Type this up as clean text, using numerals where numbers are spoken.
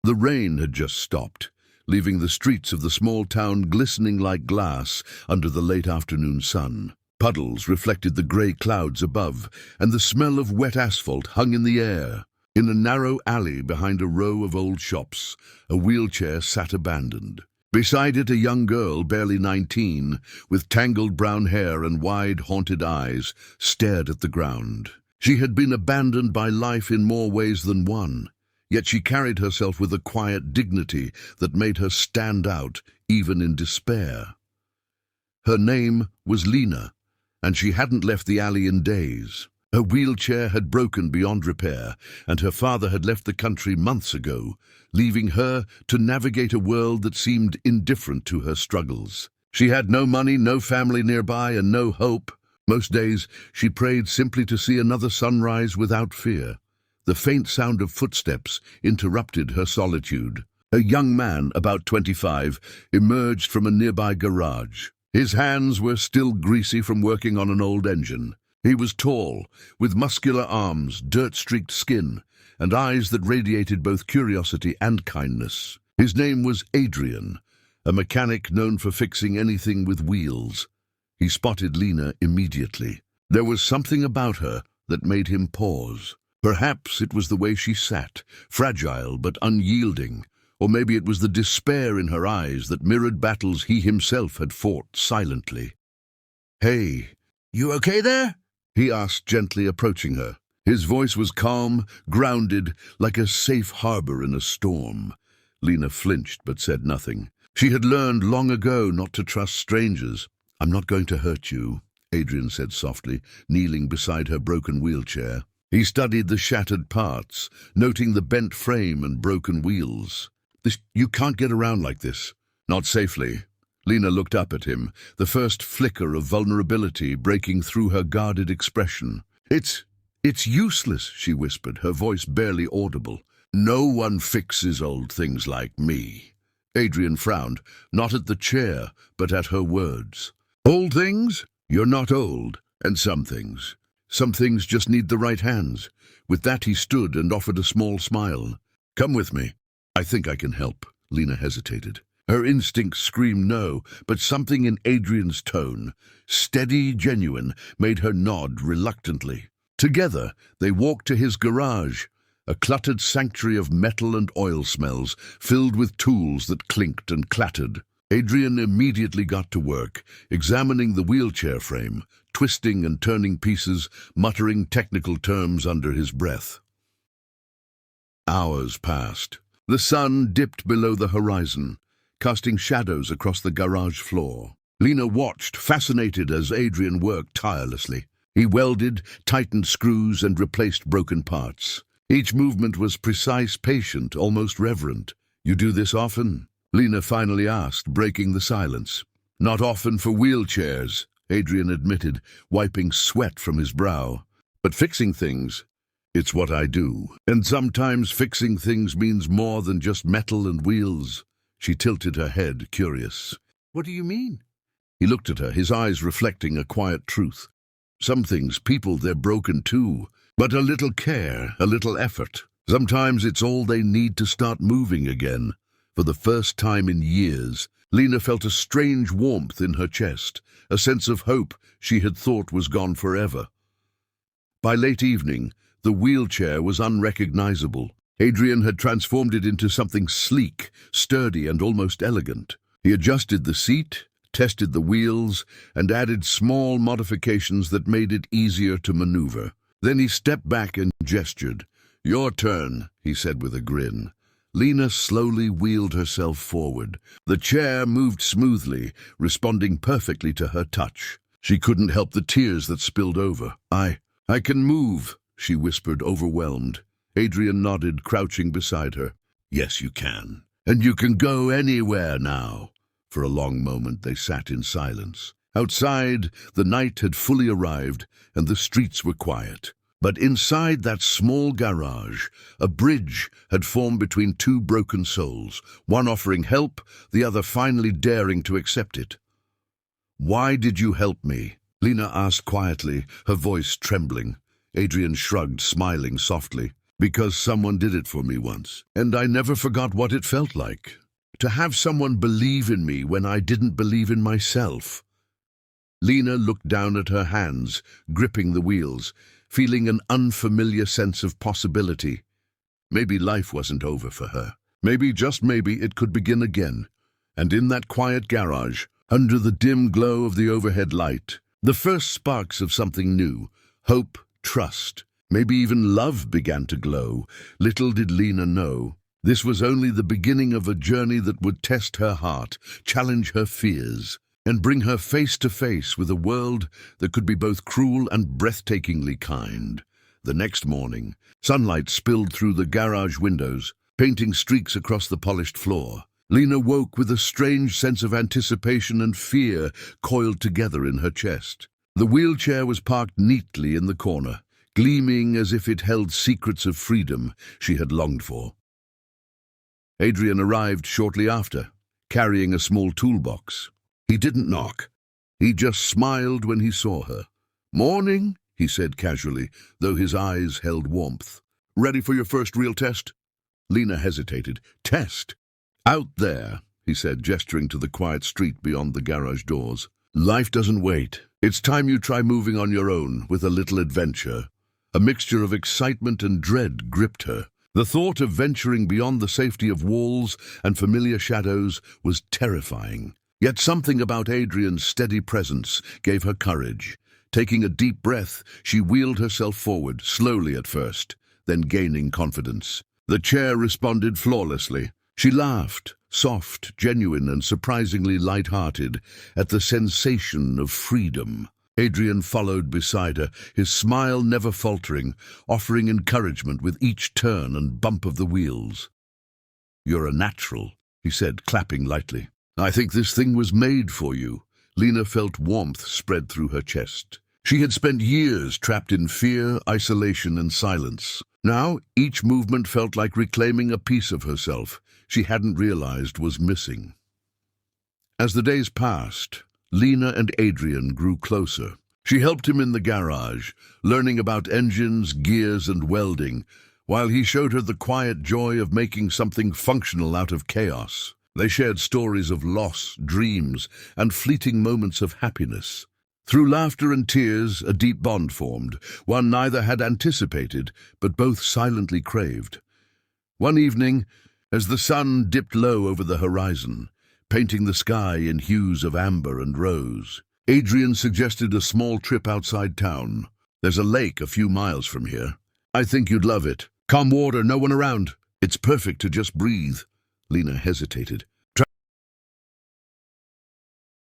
The rain had just stopped, leaving the streets of the small town glistening like glass under the late afternoon sun. Puddles reflected the grey clouds above, and the smell of wet asphalt hung in the air. In a narrow alley behind a row of old shops, a wheelchair sat abandoned. Beside it, a young girl, barely 19, with tangled brown hair and wide, haunted eyes, stared at the ground. She had been abandoned by life in more ways than one, yet she carried herself with a quiet dignity that made her stand out, even in despair. Her name was Lena, and she hadn't left the alley in days. Her wheelchair had broken beyond repair, and her father had left the country months ago, leaving her to navigate a world that seemed indifferent to her struggles. She had no money, no family nearby, and no hope. Most days she prayed simply to see another sunrise without fear. The faint sound of footsteps interrupted her solitude. A young man, about 25, emerged from a nearby garage. His hands were still greasy from working on an old engine. He was tall, with muscular arms, dirt-streaked skin, and eyes that radiated both curiosity and kindness. His name was Adrian, a mechanic known for fixing anything with wheels. He spotted Lena immediately. There was something about her that made him pause. Perhaps it was the way she sat, fragile but unyielding, or maybe it was the despair in her eyes that mirrored battles he himself had fought silently. "Hey, you okay there?" he asked, gently approaching her. His voice was calm, grounded, like a safe harbor in a storm. Lena flinched but said nothing. She had learned long ago not to trust strangers. "I'm not going to hurt you," Adrian said softly, kneeling beside her broken wheelchair. He studied the shattered parts, noting the bent frame and broken wheels. You can't get around like this." "Not safely." Lena looked up at him, the first flicker of vulnerability breaking through her guarded expression. It's useless," she whispered, her voice barely audible. "No one fixes old things like me." Adrian frowned, not at the chair, but at her words. "Old things? You're not old. And some things just need the right hands." With that he stood and offered a small smile. "Come with me. I think I can help." Lena hesitated. Her instincts screamed no, but something in Adrian's tone, steady, genuine, made her nod reluctantly. Together, they walked to his garage, a cluttered sanctuary of metal and oil smells, filled with tools that clinked and clattered. Adrian immediately got to work, examining the wheelchair frame, twisting and turning pieces, muttering technical terms under his breath. Hours passed. The sun dipped below the horizon, casting shadows across the garage floor. Lena watched, fascinated, as Adrian worked tirelessly. He welded, tightened screws, and replaced broken parts. Each movement was precise, patient, almost reverent. "You do this often?" Lena finally asked, breaking the silence. "Not often for wheelchairs," Adrian admitted, wiping sweat from his brow. "But fixing things, it's what I do. And sometimes fixing things means more than just metal and wheels." She tilted her head, curious. "What do you mean?" He looked at her, his eyes reflecting a quiet truth. "Some things, people, they're broken too. But a little care, a little effort. Sometimes it's all they need to start moving again." For the first time in years, Lena felt a strange warmth in her chest, a sense of hope she had thought was gone forever. By late evening, the wheelchair was unrecognizable. Adrian had transformed it into something sleek, sturdy, and almost elegant. He adjusted the seat, tested the wheels, and added small modifications that made it easier to maneuver. Then he stepped back and gestured. "Your turn," he said with a grin. Lena slowly wheeled herself forward. The chair moved smoothly, responding perfectly to her touch. She couldn't help the tears that spilled over. I can move," she whispered, overwhelmed. Adrian nodded, crouching beside her. "Yes, you can. And you can go anywhere now." For a long moment they sat in silence. Outside, the night had fully arrived, and the streets were quiet. But inside that small garage, a bridge had formed between two broken souls, one offering help, the other finally daring to accept it. "Why did you help me?" Lena asked quietly, her voice trembling. Adrian shrugged, smiling softly. Because someone did it for me once, and I never forgot what it felt like. To have someone believe in me when I didn't believe in myself. Lena looked down at her hands, gripping the wheels, feeling an unfamiliar sense of possibility. Maybe life wasn't over for her. Maybe, just maybe, it could begin again. And in that quiet garage, under the dim glow of the overhead light, the first sparks of something new, hope, trust, maybe even love began to glow. Little did Lena know, this was only the beginning of a journey that would test her heart, challenge her fears, and bring her face to face with a world that could be both cruel and breathtakingly kind. The next morning, sunlight spilled through the garage windows, painting streaks across the polished floor. Lena woke with a strange sense of anticipation and fear coiled together in her chest. The wheelchair was parked neatly in the corner, gleaming as if it held secrets of freedom she had longed for. Adrian arrived shortly after, carrying a small toolbox. He didn't knock. He just smiled when he saw her. "Morning," he said casually, though his eyes held warmth. "Ready for your first real test?" Lena hesitated. "Test?" "Out there," he said, gesturing to the quiet street beyond the garage doors. "Life doesn't wait. It's time you try moving on your own with a little adventure." A mixture of excitement and dread gripped her. The thought of venturing beyond the safety of walls and familiar shadows was terrifying. Yet something about Adrian's steady presence gave her courage. Taking a deep breath, she wheeled herself forward, slowly at first, then gaining confidence. The chair responded flawlessly. She laughed, soft, genuine, and surprisingly light-hearted, at the sensation of freedom. Adrian followed beside her, his smile never faltering, offering encouragement with each turn and bump of the wheels. "You're a natural," he said, clapping lightly. "I think this thing was made for you." Lena felt warmth spread through her chest. She had spent years trapped in fear, isolation, and silence. Now, each movement felt like reclaiming a piece of herself she hadn't realized was missing. As the days passed, Lena and Adrian grew closer. She helped him in the garage, learning about engines, gears, and welding, while he showed her the quiet joy of making something functional out of chaos. They shared stories of loss, dreams, and fleeting moments of happiness. Through laughter and tears, a deep bond formed, one neither had anticipated, but both silently craved. One evening, as the sun dipped low over the horizon, painting the sky in hues of amber and rose, Adrian suggested a small trip outside town. "There's a lake a few miles from here. I think you'd love it. Calm water, no one around. It's perfect to just breathe." Lena hesitated.